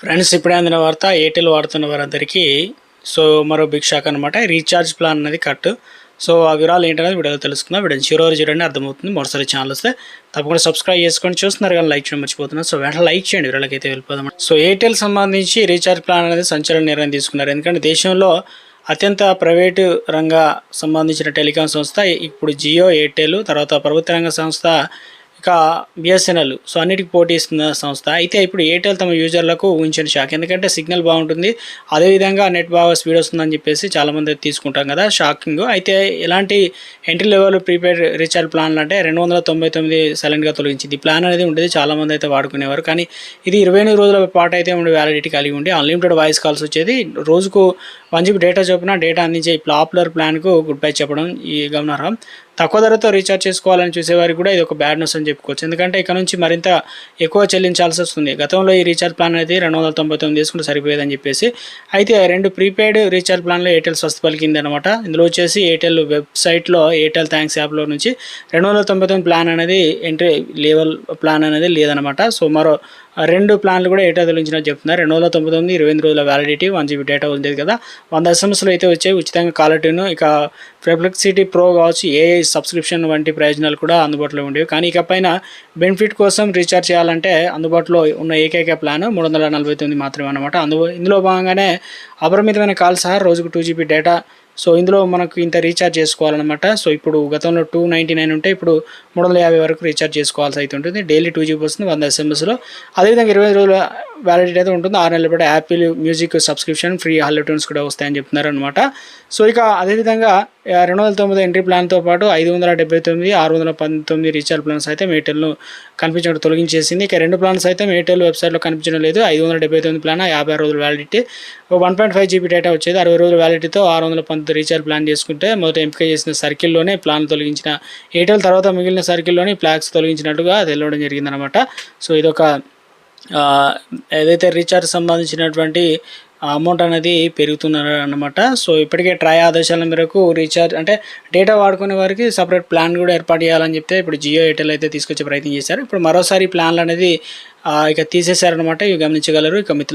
Friends, ఇప్పుడే అందిన వార్త. ఎయిర్టెల్ వాడుతున్న వారందరికీ మరో బిగ్ షాక్ అనమాట. రీఛార్జ్ ప్లాన్ అనేది కట్. ఆ వివరాలు ఏంటనేది వీడియోలో తెలుసుకుందాం. వీడియో చివరి వరకు చూడండి, అర్థమవుతుంది. మరోసారి ఛానల్ వస్తే తప్పకుండా సబ్స్క్రైబ్ చేసుకొని చూస్తున్నారు కానీ లైక్ చేయడం మర్చిపోతున్నారు. వెంటనే లైక్ చేయండి. వీళ్ళకి అయితే వెళ్ళిపోదాం. ఎయిర్టెల్ సంబంధించి రీఛార్జ్ ప్లాన్ అనేది సంచలన నిర్ణయం తీసుకున్నారు. ఎందుకంటే దేశంలో అత్యంత ప్రైవేటు రంగ సంబంధించిన టెలికాం సంస్థ ఇప్పుడు జియో, ఎయిర్టెల్, తర్వాత ప్రభుత్వ రంగ సంస్థ ఇక బిఎస్ఎన్ఎల్ అన్నిటికి పోటీ ఇస్తున్న సంస్థ. అయితే ఇప్పుడు ఎయిర్టెల్ తమ యూజర్లకు ఊహించిన షాక్. ఎందుకంటే సిగ్నల్ బాగుంటుంది, అదేవిధంగా నెట్ బాగా స్పీడ్ వస్తుందని చెప్పేసి చాలామంది తీసుకుంటాం కదా, షాకింగ్. అయితే ఎలాంటి ఎంట్రీ లెవెల్ ప్రీపెయిడ్ రీఛార్జ్ ప్లాన్లు అంటే 299 సైలెంట్గా తొలగించింది. ఈ ప్లాన్ అనేది ఉండేది, చాలామంది అయితే వాడుకునేవారు. కానీ ఇది 28 రోజుల పాటు అయితే ఉండే వ్యాలిడిటీ కలిగి ఉండి అన్లిమిటెడ్ వాయిస్ కాల్స్ వచ్చేది. రోజుకు 1 GB డేటా చొప్పున డేటా అందించే ఈ పాపులర్ ప్లాన్కు గుడ్ బై చెప్పడం ఈ గమనార్హం. తక్కువ ధరతో రీఛార్జ్ చేసుకోవాలని చూసేవారికి కూడా ఇది ఒక బ్యాడ్ న్యూస్ అని చెప్పుకోవచ్చు. ఎందుకంటే ఇక నుంచి మరింత ఎక్కువ చెల్లించాల్సి వస్తుంది. గతంలో ఈ రీఛార్జ్ ప్లాన్ అనేది 299 తీసుకుంటే సరిపోయేదని చెప్పేసి. అయితే 2 ప్రీపెయిడ్ రీఛార్జ్ ప్లాన్లో ఎయిర్టెల్ స్వస్థ పలికింది అనమాట. ఇందులో వచ్చేసి ఎయిర్టెల్ వెబ్సైట్లో ఎయిర్టెల్ థ్యాంక్స్ యాప్లో నుంచి 299 ప్లాన్ అనేది ఎంట్రీ లెవెల్ ప్లాన్ అనేది లేదనమాట. మరో 2 ప్లాన్లు కూడా ఎయిర్టెల్ తొలగించినట్టు చెప్తున్నారు. 299 28 రోజుల వ్యాలిడిటీ, 1 GB డేటా ఉండేది కదా, 100 SMS అయితే వచ్చాయి. ఉచితంగా కాలర్ ట్యూన్, ఇక పెర్ప్లెక్సిటీ ప్రో కావచ్చు, ఏఐ సబ్స్క్రిప్షన్ వంటి ప్రయోజనాలు కూడా అందుబాటులో ఉండేవి. కానీ ఇకపైన బెనిఫిట్ కోసం రీఛార్జ్ చేయాలంటే అందుబాటులో ఉన్న ఏకైక ప్లాన్ 349 మాత్రమే అనమాట. ఇందులో భాగంగానే అపరిమితమైన కాల్ సహా రోజుకు 2 GB డేటా. ఇందులో మనకు ఇంత రీఛార్జ్ చేసుకోవాలన్నమాట. ఇప్పుడు గతంలో 299 ఉంటే ఇప్పుడు 350 వరకు రీఛార్జ్ చేసుకోవాల్సి అయితే ఉంటుంది. డైలీ 2 GB వస్తుంది, 100 SMSలో. అదేవిధంగా 20 రోజుల వ్యాలిడిటీ అయితే ఉంటుంది. 6 నెలల పాటు Apple music subscription, free hall tunes కూడా వస్తాయని చెప్తున్నారు అనమాట. ఇక అదేవిధంగా 209 ఎంట్రీ ప్లాన్తో పాటు 579, 619 రీఛార్జ్ ప్లాన్స్ అయితే ఎయిర్టెల్ను కనిపించడం తొలగించేసింది. ఇక 2 ప్లాన్స్ అయితే ఎయిర్టెల్ వెబ్సైట్లో కనిపించడం లేదు. 579 ప్లాన్ 50 రోజుల వ్యాలిడిటీ, 1.5 GB డేటా వచ్చేది. 60 రోజుల వ్యాలిడిటీతో 619 రీఛార్జ్ ప్లాన్ చేసుకుంటే మొదట ఎంపిక చేసిన సర్కిల్లోనే ప్లాన్ తొలగించిన ఎయిర్టెల్ తర్వాత మిగిలిన సర్కిల్లోని ప్లాక్స్ తొలగించినట్టుగా తెలియడం జరిగిందనమాట. ఇదొక ఏదైతే రీఛార్జ్ సంబంధించినటువంటి అమౌంట్ అనేది పెరుగుతున్నారు అన్నమాట. ఇప్పటికే ట్రై ఆదేశాల మేరకు రీఛార్జ్ అంటే డేటా వాడుకునే వారికి సపరేట్ ప్లాన్ కూడా ఏర్పాటు చేయాలని చెప్తే ఇప్పుడు జియో, ఎయిర్టెల్ అయితే తీసుకొచ్చే ప్రయత్నం చేశారు. ఇప్పుడు మరోసారి ప్లాన్లు అనేది ఇక తీసేశారనమాట. ఇవి గమనించగలరు. ఇక మిత్రులు